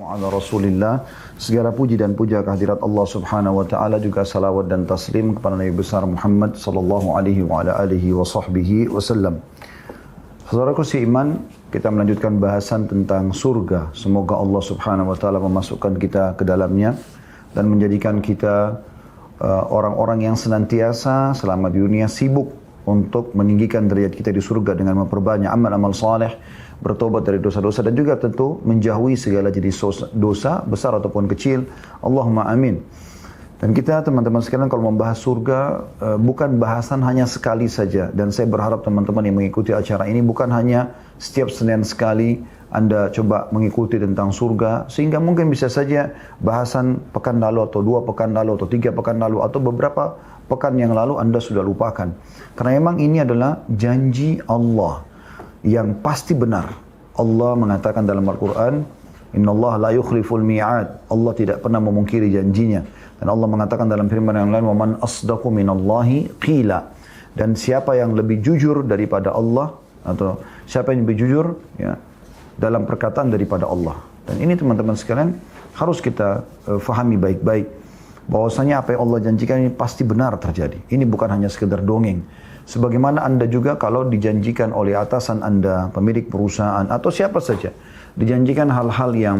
Ala Rasulillah, segala puji dan puja kehadirat Allah Subhanahu wa taala, juga salawat dan taslim kepada Nabi besar Muhammad sallallahu alaihi wa ala alihi wa sahbihi wasallam. Saudaraku seiman, kita melanjutkan bahasan tentang surga. Semoga Allah Subhanahu wa taala memasukkan kita ke dalamnya dan menjadikan kita orang-orang yang senantiasa selama di dunia sibuk untuk meninggikan derajat kita di surga dengan memperbanyak amal-amal saleh, bertobat dari dosa-dosa, dan juga tentu menjauhi segala jenis dosa besar ataupun kecil. Allahumma amin. Dan kita teman-teman sekalian kalau membahas surga bukan bahasan hanya sekali saja, dan saya berharap teman-teman yang mengikuti acara ini bukan hanya setiap Senin sekali Anda coba mengikuti tentang surga, sehingga mungkin bisa saja bahasan pekan lalu atau 2 pekan lalu atau 3 pekan lalu atau beberapa pekan yang lalu Anda sudah lupakan. Karena memang ini adalah janji Allah yang pasti benar. Allah mengatakan dalam Al-Quran, Innallaha la yukhliful mi'ad. Allah tidak pernah memungkiri janjinya. Dan Allah mengatakan dalam firman yang lain, وَمَنْ أَصْدَقُ مِنَ اللَّهِ قِيلًا. Dan siapa yang lebih jujur daripada Allah, atau siapa yang lebih jujur ya, dalam perkataan daripada Allah. Dan ini teman-teman sekalian harus kita fahami baik-baik, bahwasanya apa yang Allah janjikan ini pasti benar terjadi. Ini bukan hanya sekedar dongeng. Sebagaimana Anda juga kalau dijanjikan oleh atasan Anda, pemilik perusahaan, atau siapa saja, dijanjikan hal-hal yang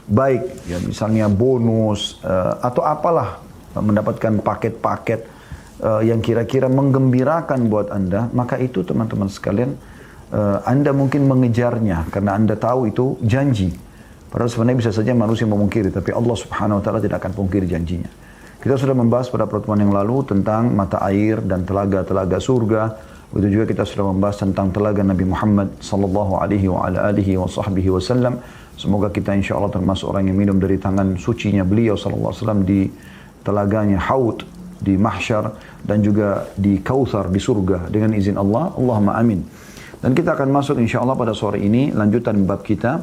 baik, ya misalnya bonus, atau apalah, mendapatkan paket-paket yang kira-kira menggembirakan buat Anda, maka itu teman-teman sekalian, Anda mungkin mengejarnya, karena Anda tahu itu janji. Padahal sebenarnya bisa saja manusia memungkiri, tapi Allah Subhanahu wa taala tidak akan pungkiri janjinya. Kita sudah membahas pada pertemuan yang lalu tentang mata air dan telaga-telaga surga. Begitu juga kita sudah membahas tentang telaga Nabi Muhammad sallallahu alaihi wa ala alihi wa sahbihi wasallam. Semoga kita insyaallah termasuk orang yang minum dari tangan sucinya beliau sallallahu alaihi wasallam di telaganya Haud di mahsyar, dan juga di Kautsar di surga dengan izin Allah. Allahumma amin. Dan kita akan masuk insyaallah pada sore ini lanjutan bab kita.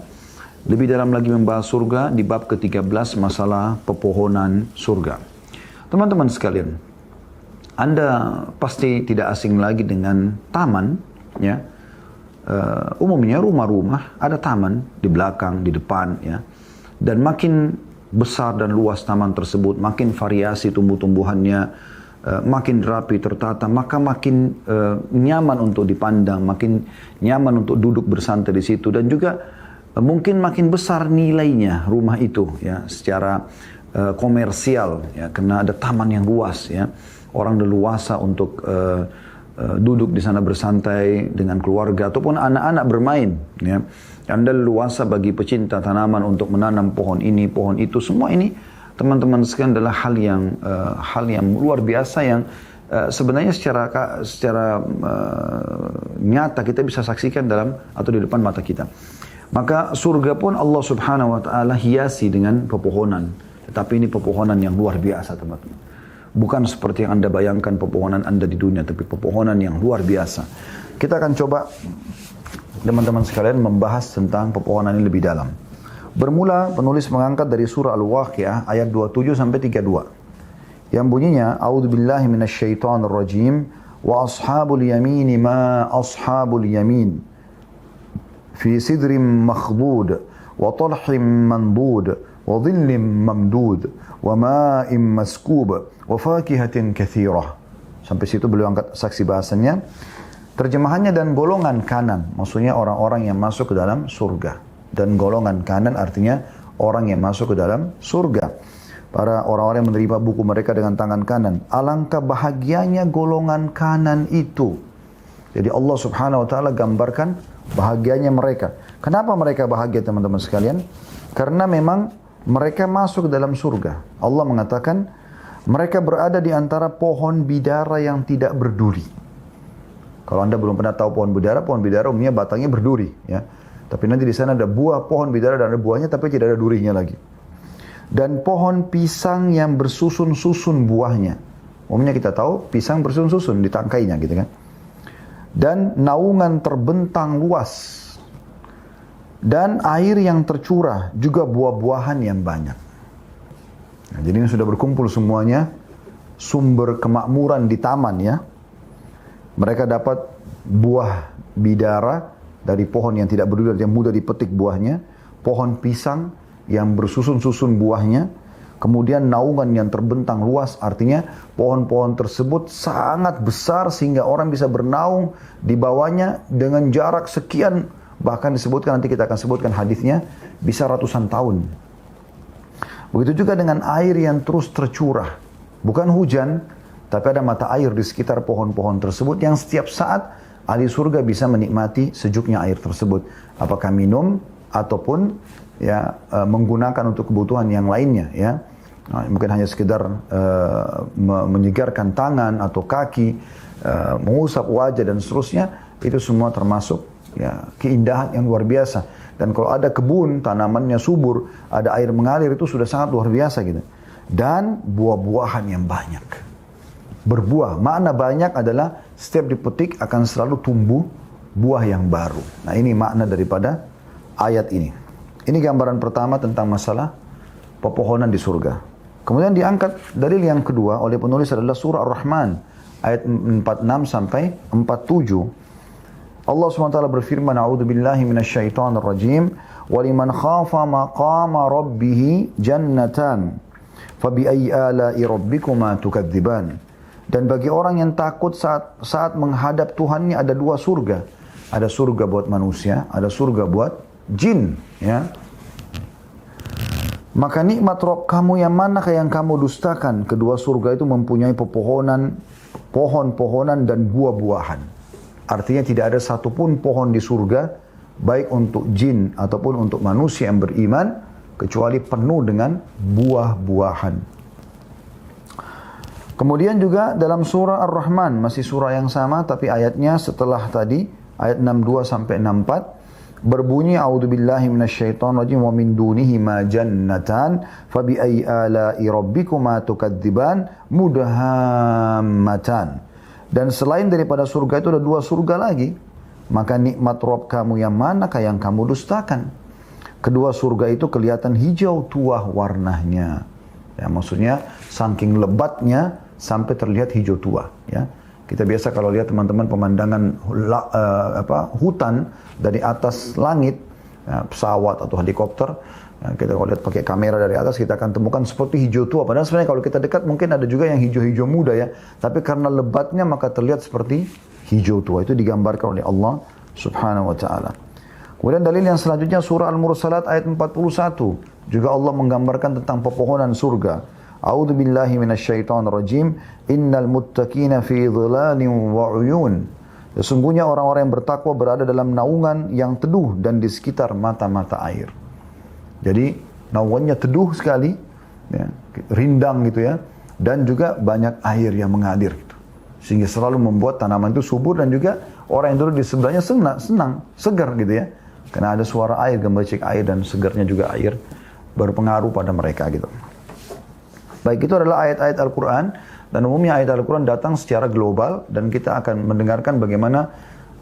Lebih dalam lagi membahas surga di bab ke-13, masalah pepohonan surga. Teman-teman sekalian, Anda pasti tidak asing lagi dengan taman, ya. Umumnya rumah-rumah ada taman di belakang, di depan, ya. Dan makin besar dan luas taman tersebut, makin variasi tumbuh-tumbuhannya, makin rapi, tertata, maka makin nyaman untuk dipandang, makin nyaman untuk duduk bersantai di situ, dan juga mungkin makin besar nilainya rumah itu, ya, secara komersial, ya, karena ada taman yang luas, ya, orang leluasa untuk duduk di sana bersantai dengan keluarga ataupun anak-anak bermain, ya. Anda leluasa bagi pecinta tanaman untuk menanam pohon ini, pohon itu, semua ini teman-teman sekalian adalah hal yang luar biasa yang sebenarnya secara nyata kita bisa saksikan dalam atau di depan mata kita. Maka surga pun Allah Subhanahu wa taala hiasi dengan pepohonan. Tetapi ini pepohonan yang luar biasa, teman-teman. Bukan seperti yang Anda bayangkan pepohonan Anda di dunia, tapi pepohonan yang luar biasa. Kita akan coba, teman-teman sekalian, membahas tentang pepohonan ini lebih dalam. Bermula penulis mengangkat dari surah Al-Waqiah ayat 27 sampai 32. Yang bunyinya, A'udzubillahi minasyaitonirrajim, wa ashabul yamini ma ashabul yamin. Fi sidrim makhdud, wa talhim mandud, وظل ممدود وماء مسكوب وفاكهة كثيرة. Sampai situ beliau angkat saksi bahasanya. Terjemahannya, dan golongan kanan, maksudnya orang-orang yang masuk ke dalam surga. Dan golongan kanan artinya orang yang masuk ke dalam surga. Para orang-orang yang menerima buku mereka dengan tangan kanan. Alangkah bahagianya golongan kanan itu. Jadi Allah Subhanahu wa taala gambarkan bahagianya mereka. Kenapa mereka bahagia, teman-teman sekalian? Karena memang mereka masuk ke dalam surga. Allah mengatakan, mereka berada di antara pohon bidara yang tidak berduri. Kalau Anda belum pernah tahu pohon bidara umumnya batangnya berduri, ya. Tapi nanti di sana ada buah pohon bidara dan ada buahnya tapi tidak ada durinya lagi. Dan pohon pisang yang bersusun-susun buahnya. Umumnya kita tahu pisang bersusun-susun di tangkainya, gitu kan. Dan naungan terbentang luas. Dan air yang tercurah, juga buah-buahan yang banyak. Nah, jadi ini sudah berkumpul semuanya, sumber kemakmuran di taman, ya. Mereka dapat buah bidara dari pohon yang tidak berduri, yang mudah dipetik buahnya, pohon pisang yang bersusun-susun buahnya, kemudian naungan yang terbentang luas, artinya pohon-pohon tersebut sangat besar sehingga orang bisa bernaung di bawahnya dengan jarak sekian, bahkan disebutkan, nanti kita akan sebutkan hadisnya, bisa ratusan tahun. Begitu juga dengan air yang terus tercurah, bukan hujan, tapi ada mata air di sekitar pohon-pohon tersebut yang setiap saat ahli surga bisa menikmati sejuknya air tersebut, apakah minum ataupun ya menggunakan untuk kebutuhan yang lainnya, ya. Nah, mungkin hanya sekedar menyegarkan tangan atau kaki, mengusap wajah dan seterusnya, itu semua termasuk ya keindahan yang luar biasa. Dan kalau ada kebun, tanamannya subur, ada air mengalir, itu sudah sangat luar biasa gitu. Dan buah-buahan yang banyak. Berbuah, makna banyak adalah setiap dipetik akan selalu tumbuh buah yang baru. Nah, ini makna daripada ayat ini. Ini gambaran pertama tentang masalah pepohonan di surga. Kemudian diangkat dalil yang kedua oleh penulis adalah surah Ar-Rahman ayat 46 sampai 47. Allah SWT berfirman, A'udzubillahi minasyaitonir rajim, wa liman khafa maqama rabbih jannatan, fabi'ayyi ala'i rabbikuma tukadziban. Dan bagi orang yang takut saat menghadap Tuhannya ada dua surga. Ada surga buat manusia, ada surga buat jin, ya. Maka nikmat Rabb kamu yang manakah yang kamu dustakan? Kedua surga itu mempunyai pepohonan, pohon-pohonan dan buah-buahan. Artinya tidak ada satupun pohon di surga, baik untuk jin ataupun untuk manusia yang beriman, kecuali penuh dengan buah-buahan. Kemudian juga dalam surah Ar-Rahman, masih surah yang sama tapi ayatnya setelah tadi, ayat 62 sampai 64, berbunyi a'udzubillahi minasyaitonir rajim wa min dunihi ma jannatan fabi'ayyi ala'i rabbikuma tukadziban mudhammatan. Dan selain daripada surga itu ada dua surga lagi, maka nikmat Rabb kamu yang manakah yang kamu dustakan? Kedua surga itu kelihatan hijau tua warnanya, ya, maksudnya saking lebatnya sampai terlihat hijau tua, ya. Kita biasa kalau lihat teman-teman pemandangan hutan dari atas langit, ya, pesawat atau helikopter, ya, kita kalau lihat pakai kamera dari atas kita akan temukan seperti hijau tua. Padahal sebenarnya kalau kita dekat mungkin ada juga yang hijau-hijau muda, ya. Tapi karena lebatnya maka terlihat seperti hijau tua. Itu digambarkan oleh Allah Subhanahu wa taala. Kemudian dalil yang selanjutnya surah Al-Mursalat ayat 41. Juga Allah menggambarkan tentang pepohonan surga. A'udzu billahi minasyaitonir rajim. Innal muttaqina fi dhilalin wa 'uyun. Sesungguhnya orang-orang yang bertakwa berada dalam naungan yang teduh dan di sekitar mata-mata air. Jadi naungannya teduh sekali, ya, rindang gitu, ya, dan juga banyak air yang mengalir gitu. Sehingga selalu membuat tanaman itu subur dan juga orang yang duduk di sebelahnya senang, segar gitu, ya. Karena ada suara air, gemericik air dan segarnya juga air berpengaruh pada mereka gitu. Baik, itu adalah ayat-ayat Al-Quran, dan umumnya ayat Al-Quran datang secara global, dan kita akan mendengarkan bagaimana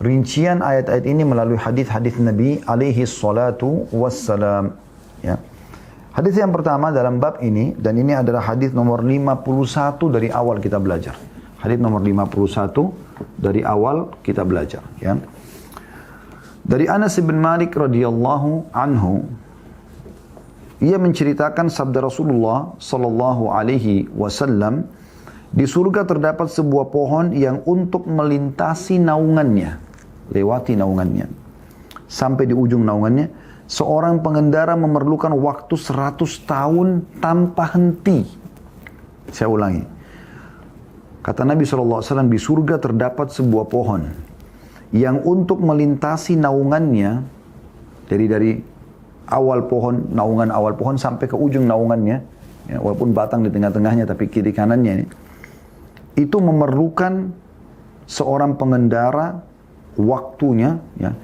rincian ayat-ayat ini melalui hadis-hadis Nabi alaihi salatu wassalam, ya. Hadis yang pertama dalam bab ini, dan ini adalah hadis nomor 51 dari awal kita belajar. Hadis nomor 51 dari awal kita belajar, ya. Dari Anas bin Malik radhiyallahu anhu, ia menceritakan sabda Rasulullah sallallahu alaihi wasallam, di surga terdapat sebuah pohon yang untuk melintasi naungannya, lewati naungannya, sampai di ujung naungannya, seorang pengendara memerlukan waktu 100 tahun tanpa henti. Saya ulangi. Kata Nabi SAW, di surga terdapat sebuah pohon yang untuk melintasi naungannya, jadi dari awal pohon, naungan awal pohon sampai ke ujung naungannya, ya, walaupun batang di tengah-tengahnya tapi kiri kanannya ini, itu memerlukan seorang pengendara waktunya, ya.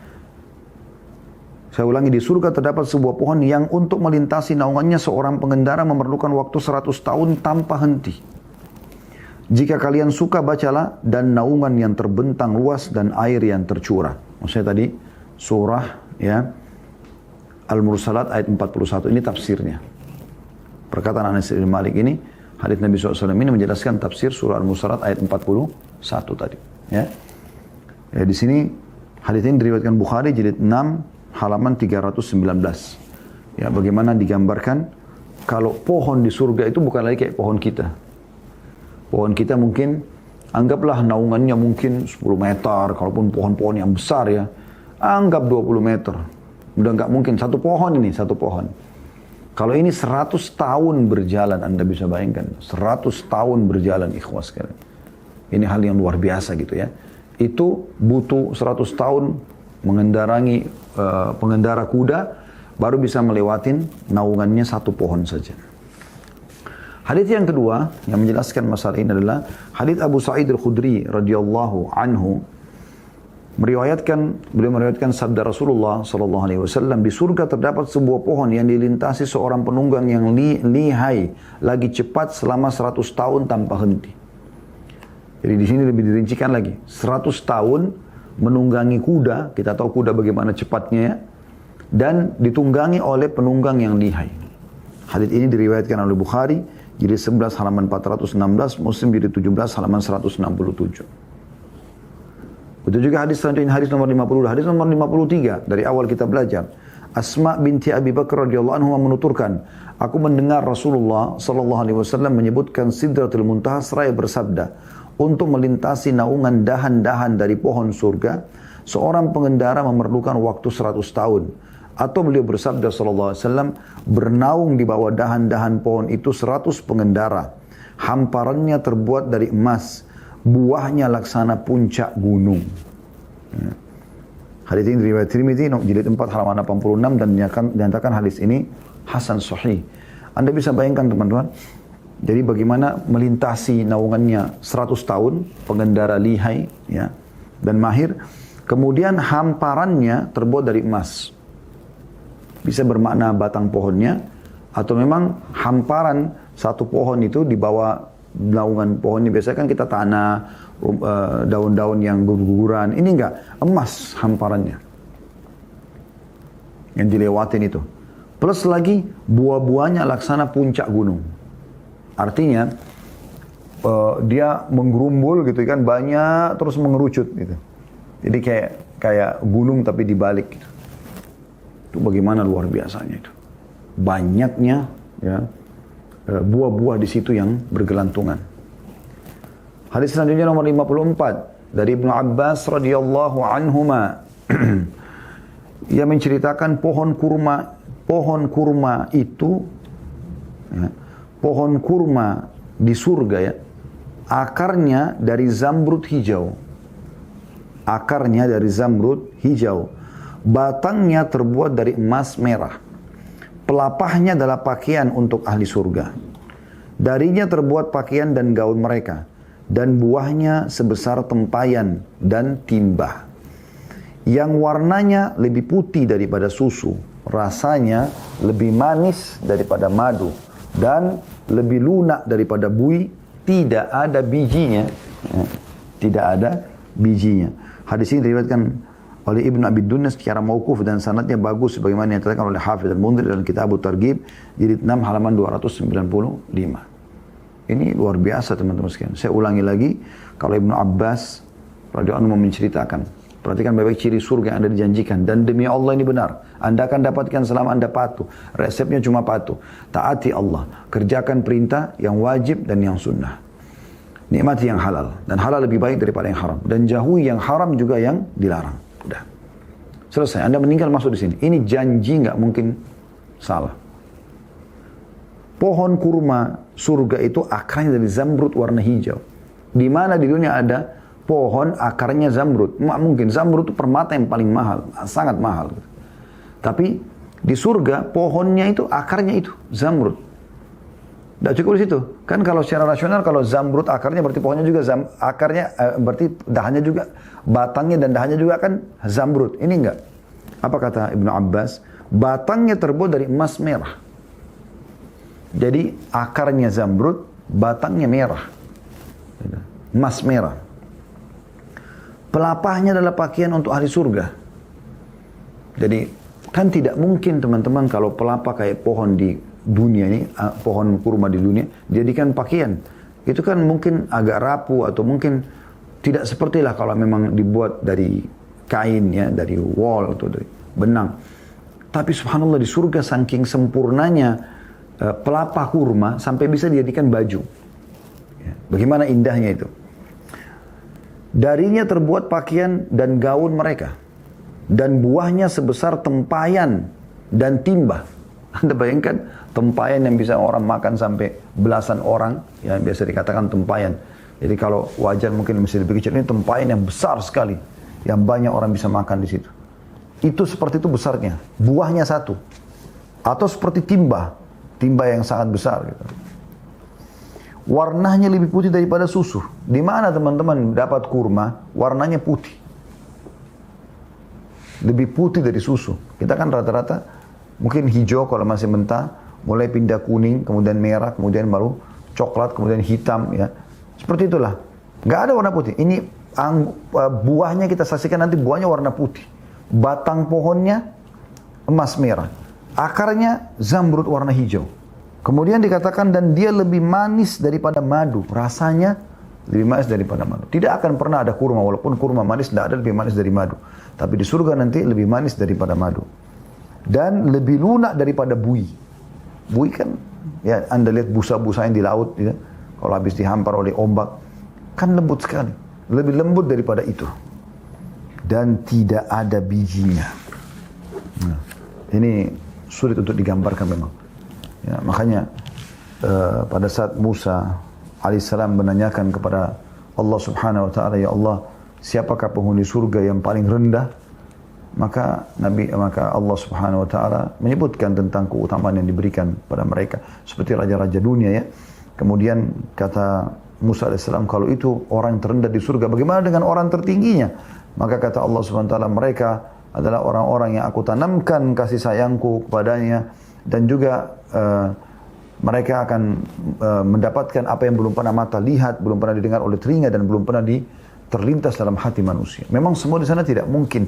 Saya ulangi, di surga terdapat sebuah pohon yang untuk melintasi naungannya seorang pengendara memerlukan waktu 100 tahun tanpa henti. Jika kalian suka, bacalah, dan naungan yang terbentang luas dan air yang tercurah. Maksudnya tadi surah, ya, Al-Mursalat ayat 41, ini tafsirnya. Perkataan Anas bin Malik ini, hadis Nabi SAW ini menjelaskan tafsir surah Al-Mursalat ayat 41 tadi. Ya. Ya, di sini hadis ini diriwayatkan Bukhari jilid 6 halaman 319. Ya, bagaimana digambarkan kalau pohon di surga itu bukan lagi kayak pohon kita. Pohon kita mungkin, anggaplah naungannya mungkin 10 meter, kalaupun pohon-pohon yang besar ya, anggap 20 meter. Udah nggak mungkin, satu pohon ini, satu pohon. Kalau ini 100 tahun berjalan, Anda bisa bayangkan. 100 tahun berjalan, ikhwas sekalian. Ini hal yang luar biasa gitu ya. Itu butuh 100 tahun pengendara kuda, baru bisa melewatin naungannya satu pohon saja. Hadits yang kedua yang menjelaskan masalah ini adalah hadits Abu Sa'id Al-Khudri radhiyallahu anhu. Beliau meriwayatkan sabda Rasulullah sallallahu alaihi wasallam, di surga terdapat sebuah pohon yang dilintasi seorang penunggang yang lihai, lagi cepat selama 100 tahun tanpa henti. Jadi di sini lebih dirincikan lagi. 100 tahun menunggangi kuda, kita tahu kuda bagaimana cepatnya ya, dan ditunggangi oleh penunggang yang lihai. Hadits ini diriwayatkan oleh Bukhari, jilid 11 halaman 416, Muslim jilid 17 halaman 167. Itu juga hadis selanjutnya, hadis nomor 50, hadis nomor 53 dari awal kita belajar. Asma binti Abi Bakar radhiyallahu anhu menuturkan, aku mendengar Rasulullah sallallahu alaihi wasallam menyebutkan Sidratul Muntaha seraya bersabda, untuk melintasi naungan dahan-dahan dari pohon surga, seorang pengendara memerlukan waktu 100 tahun. Atau beliau bersabda sallallahu alaihi wasallam, bernaung di bawah dahan-dahan pohon itu 100 pengendara. Hamparannya terbuat dari emas, buahnya laksana puncak gunung. Hadis ini riwayat Tirmidzi jilid 4 halaman 86 dan dinyatakan hadis ini hasan sahih. Anda bisa bayangkan teman-teman, jadi bagaimana melintasi naungannya 100 tahun, pengendara lihai ya, dan mahir. Kemudian hamparannya terbuat dari emas. Bisa bermakna batang pohonnya, atau memang hamparan satu pohon itu di bawah naungan pohonnya. Biasanya kan kita tanah, daun-daun yang berguguran. Ini enggak, emas hamparannya yang dilewatin itu. Plus lagi buah-buahnya laksana puncak gunung. Artinya dia menggerumbul gitu kan, banyak terus mengerucut gitu. Jadi kayak gunung tapi dibalik gitu. Itu bagaimana luar biasanya itu. Banyaknya ya buah-buah di situ yang bergelantungan. Hadis selanjutnya nomor 54 dari Ibnu Abbas radhiyallahu anhuma. Ia menceritakan pohon kurma itu ya, pohon kurma di surga ya, akarnya dari zamrud hijau. Akarnya dari zamrud hijau. Batangnya terbuat dari emas merah. Pelapahnya adalah pakaian untuk ahli surga. Darinya terbuat pakaian dan gaun mereka. Dan buahnya sebesar tempayan dan timba. Yang warnanya lebih putih daripada susu. Rasanya lebih manis daripada madu. Dan lebih lunak daripada bui, tidak ada bijinya. Tidak ada bijinya. Hadis ini diriwayatkan oleh Ibn Abi Dunya secara mauquf dan sanadnya bagus sebagaimana yang dikatakan oleh Hafidz Al-Mundhir dalam Kitab At-Targhib jilid 6 halaman 295. Ini luar biasa teman-teman sekalian. Saya ulangi lagi, kalau Ibnu Abbas radhiyallahu anhu menceritakan, perhatikan baik-baik ciri surga yang Anda dijanjikan, dan demi Allah ini benar. Anda akan dapatkan selama Anda patuh. Resepnya cuma patuh. Taati Allah. Kerjakan perintah yang wajib dan yang sunnah. Nikmati yang halal. Dan halal lebih baik daripada yang haram. Dan jauhi yang haram juga yang dilarang. Udah. Selesai. Anda meninggal masuk di sini. Ini janji nggak mungkin salah. Pohon kurma surga itu akarnya dari zamrud warna hijau. Di mana di dunia ada pohon akarnya zamrud? Nggak mungkin. Zamrud itu permata yang paling mahal. Sangat mahal. Tapi di surga pohonnya itu akarnya itu zamrud. Tidak cukup di situ. Kan kalau secara rasional kalau zamrud akarnya berarti pohonnya juga akarnya berarti dahannya juga, batangnya dan dahannya juga kan zamrud. Ini enggak. Apa kata Ibnu Abbas? Batangnya terbuat dari emas merah. Jadi akarnya zamrud, batangnya merah. Emas merah. Pelapahnya adalah pakaian untuk ahli surga. Jadi kan tidak mungkin teman-teman kalau pelapa kayak pohon di dunia ini, pohon kurma di dunia, jadikan pakaian. Itu kan mungkin agak rapuh atau mungkin tidak sepertilah kalau memang dibuat dari kain ya, dari wool atau dari benang. Tapi subhanallah di surga saking sempurnanya pelapa kurma sampai bisa dijadikan baju. Ya, bagaimana indahnya itu. Darinya terbuat pakaian dan gaun mereka. Dan buahnya sebesar tempayan dan timba. Anda bayangkan tempayan yang bisa orang makan sampai belasan orang. Yang biasa dikatakan tempayan. Jadi kalau wajan mungkin bisa dipikir ini tempayan yang besar sekali. Yang banyak orang bisa makan di situ. Itu seperti itu besarnya. Buahnya satu. Atau seperti timba. Timba yang sangat besar gitu. Warnanya lebih putih daripada susu. Di mana teman-teman dapat kurma, warnanya putih. Lebih putih dari susu. Kita kan rata-rata mungkin hijau kalau masih mentah, mulai pindah kuning, kemudian merah, kemudian baru coklat, kemudian hitam ya. Seperti itulah. Nggak ada warna putih. Ini buahnya kita saksikan nanti buahnya warna putih. Batang pohonnya emas merah. Akarnya zamrud warna hijau. Kemudian dikatakan dan dia lebih manis daripada madu. Rasanya lebih manis daripada madu. Tidak akan pernah ada kurma. Walaupun kurma manis tidak ada lebih manis dari madu. Tapi di surga nanti lebih manis daripada madu. Dan lebih lunak daripada bui. Bui kan, ya Anda lihat busa-busa yang di laut. Ya, kalau habis dihampar oleh ombak. Kan lembut sekali. Lebih lembut daripada itu. Dan tidak ada bijinya. Nah, ini sulit untuk digambarkan memang. Ya, makanya pada saat Musa alaihissalam menanyakan kepada Allah subhanahu wa ta'ala, ya Allah, siapakah penghuni surga yang paling rendah? Maka Allah subhanahu wa ta'ala menyebutkan tentang keutamaan yang diberikan pada mereka. Seperti raja-raja dunia ya. Kemudian kata Musa alaihissalam, kalau itu orang terendah di surga, bagaimana dengan orang tertingginya? Maka kata Allah subhanahu wa ta'ala, mereka adalah orang-orang yang aku tanamkan kasih sayangku kepadanya. Dan juga mereka akan mendapatkan apa yang belum pernah mata lihat, belum pernah didengar oleh telinga, dan belum pernah terlintas dalam hati manusia. Memang semua di sana tidak mungkin.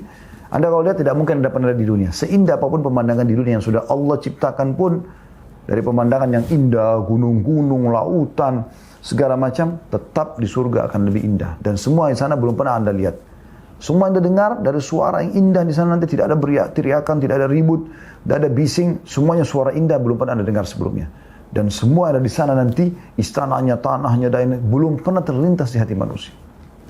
Anda kalau lihat tidak mungkin Anda pernah di dunia. Seindah apapun pemandangan di dunia yang sudah Allah ciptakan pun, dari pemandangan yang indah, gunung-gunung, lautan, segala macam, tetap di surga akan lebih indah. Dan semua di sana belum pernah Anda lihat. Semua Anda dengar dari suara yang indah di sana, nanti tidak ada teriakan, tidak ada ribut, tidak ada bising, semuanya suara indah belum pernah Anda dengar sebelumnya. Dan semua ada di sana nanti, istananya, tanahnya, dan belum pernah terlintas di hati manusia.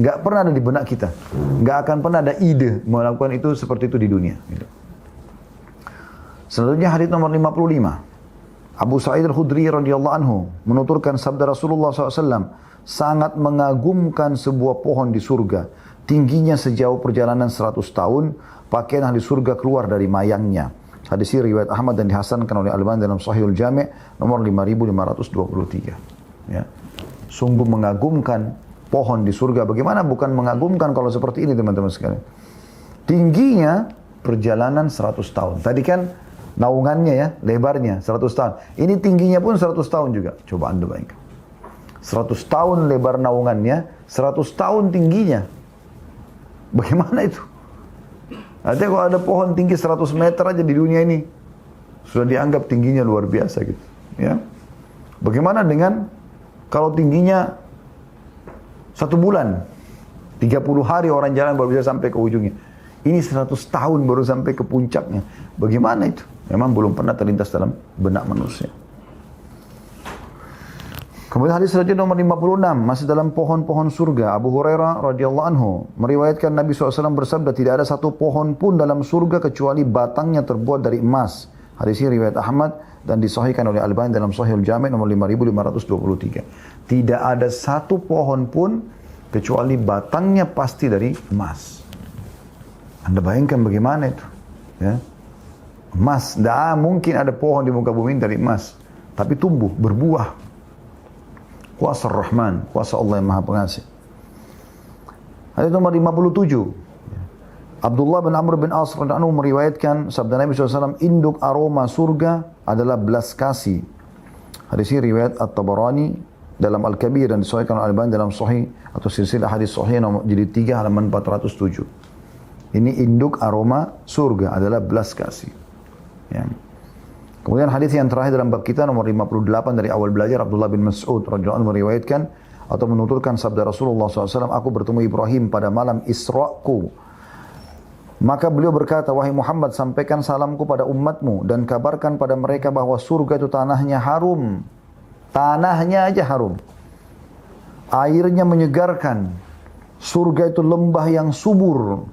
Nggak pernah ada di benak kita. Nggak akan pernah ada ide melakukan itu seperti itu di dunia. Selanjutnya hadits nomor 55. Abu Sa'id al-Khudri radhiyallahu anhu menuturkan sabda Rasulullah SAW, sangat mengagumkan sebuah pohon di surga. Tingginya sejauh perjalanan 100 tahun, pakaian ahli surga keluar dari mayangnya. Hadis ini riwayat Ahmad dan dihasankan oleh Al-Albani dalam Sahihul Jami' nomor 5523. Ya. Sungguh mengagumkan pohon di surga. Bagaimana bukan mengagumkan kalau seperti ini teman-teman sekalian. Tingginya perjalanan 100 tahun. Tadi kan naungannya ya, lebarnya 100 tahun. Ini tingginya pun 100 tahun juga. Coba Anda bayangkan. 100 tahun lebar naungannya, 100 tahun tingginya. Bagaimana itu? Artinya kalau ada pohon tinggi 100 meter aja di dunia ini, sudah dianggap tingginya luar biasa gitu. Ya. Bagaimana dengan kalau tingginya 1 bulan, 30 hari orang jalan baru bisa sampai ke ujungnya. Ini 100 tahun baru sampai ke puncaknya. Bagaimana itu? Memang belum pernah terlintas dalam benak manusia. Kemudian hadis selanjutnya nomor 56, masih dalam pohon-pohon surga. Abu Hurairah radhiyallahu anhu meriwayatkan Nabi SAW bersabda, tidak ada satu pohon pun dalam surga kecuali batangnya terbuat dari emas. Hadis ini riwayat Ahmad dan disahihkan oleh Al-Albani dalam Sahihul Jami' nomor 5523. Tidak ada satu pohon pun kecuali batangnya pasti dari emas. Anda bayangkan bagaimana itu? Ya. Emas, tidak mungkin ada pohon di muka bumi dari emas. Tapi tumbuh, berbuah. Kuasa Rahman, kuasa Allah yang Maha Pengasih. Hadis nomor 57. Abdullah bin Amr bin As radhiyallahu anhu meriwayatkan sabda Nabi SAW, induk aroma surga adalah belas kasih. Hadis ini riwayat At-Tabarani dalam Al-Kabir dan disahihkan oleh Al-Albani dalam Sahih atau silsilah hadis sahih nomor jilid 3 halaman 407. Ini induk aroma surga adalah belas kasih. Ya. Kemudian hadis yang terakhir dalam bab kita nomor 58 dari awal belajar, Abdullah bin Mas'ud radhiyallahu anhu meriwayatkan atau menuturkan sabda Rasulullah SAW, aku bertemu Ibrahim pada malam Isra'ku. Maka beliau berkata, wahai Muhammad, sampaikan salamku pada umatmu dan kabarkan pada mereka bahwa surga itu tanahnya harum. Tanahnya aja harum. Airnya menyegarkan. Surga itu lembah yang subur.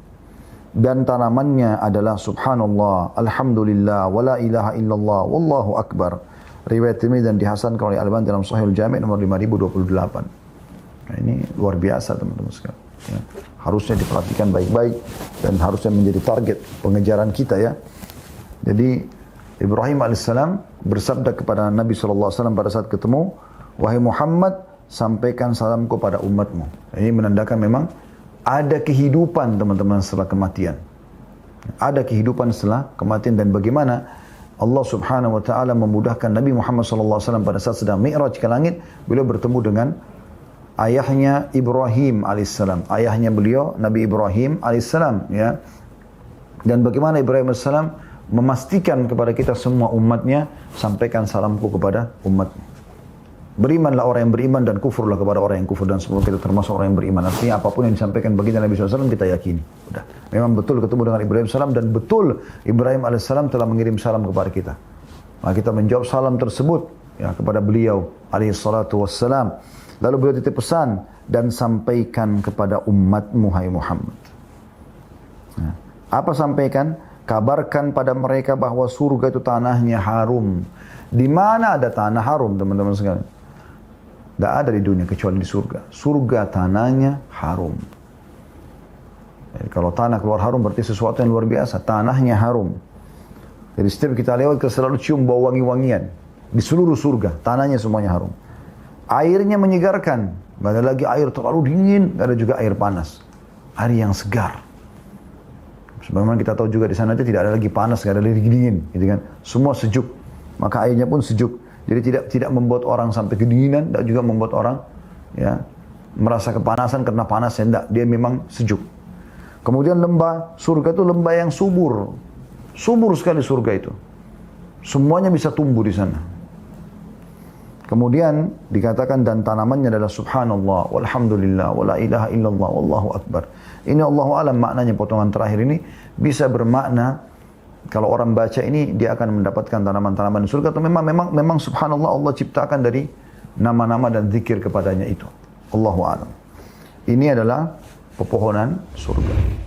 Dan tanamannya adalah subhanallah, alhamdulillah, wala ilaha illallah, wallahu akbar. Riwayat Tirmidzi dan dihasankan oleh Al-Albani dalam Sahih Al-Jami' nomor 5028. Nah, ini luar biasa teman-teman sekalian. Ya. Harusnya diperhatikan baik-baik dan harusnya menjadi target pengejaran kita ya. Jadi Ibrahim alaihissalam bersabda kepada Nabi SAW pada saat ketemu, wahai Muhammad, sampaikan salamku pada umatmu. Ini menandakan memang ada kehidupan teman-teman setelah kematian. Ada kehidupan setelah kematian dan bagaimana Allah Subhanahu wa taala memudahkan Nabi Muhammad SAW pada saat sedang mi'raj ke langit, beliau bertemu dengan ayahnya Ibrahim alaihissalam, ayahnya beliau Nabi Ibrahim alaihissalam ya. Dan bagaimana Ibrahim alaihissalam memastikan kepada kita semua umatnya, sampaikan salamku kepada umatmu. Berimanlah orang yang beriman dan kufurlah kepada orang yang kufur, dan semoga kita termasuk orang yang beriman. Artinya apapun yang disampaikan bagi Nabi SAW kita yakini. Udah. Memang betul ketemu dengan Ibrahim alaihissalam dan betul Ibrahim alaihissalam telah mengirim salam kepada kita. Maka kita menjawab salam tersebut ya kepada beliau alaihissalatu wassalam. Lalu beliau titip pesan, dan sampaikan kepada umatmu hai Muhammad. Nah, apa sampaikan? Kabarkan pada mereka bahwa surga itu tanahnya harum. Di mana ada tanah harum teman-teman sekalian? Tidak ada di dunia kecuali di surga. Surga tanahnya harum. Jadi, kalau tanah keluar harum berarti sesuatu yang luar biasa. Tanahnya harum. Jadi setiap kita lewat kita selalu cium bau wangi-wangian. Di seluruh surga tanahnya semuanya harum. Airnya menyegarkan. Tidak ada lagi air terlalu dingin, tidak ada juga air panas. Air yang segar. Sebagaimana kita tahu juga di sana tidak ada lagi panas, tidak ada lagi dingin, gitu kan? Semua sejuk. Maka airnya pun sejuk. Jadi tidak membuat orang sampai kedinginan, tidak juga membuat orang ya merasa kepanasan karena panasnya, tidak. Dia memang sejuk. Kemudian lembah surga itu lembah yang subur. Subur sekali surga itu. Semuanya bisa tumbuh di sana. Kemudian dikatakan dan tanamannya adalah subhanallah, walhamdulillah, wala ilaha illallah, wallahu akbar. Ini Allahu alam maknanya potongan terakhir ini bisa bermakna kalau orang baca ini dia akan mendapatkan tanaman-tanaman di surga atau memang subhanallah Allah ciptakan dari nama-nama dan zikir kepadanya itu. Allahu alam. Ini adalah pepohonan surga.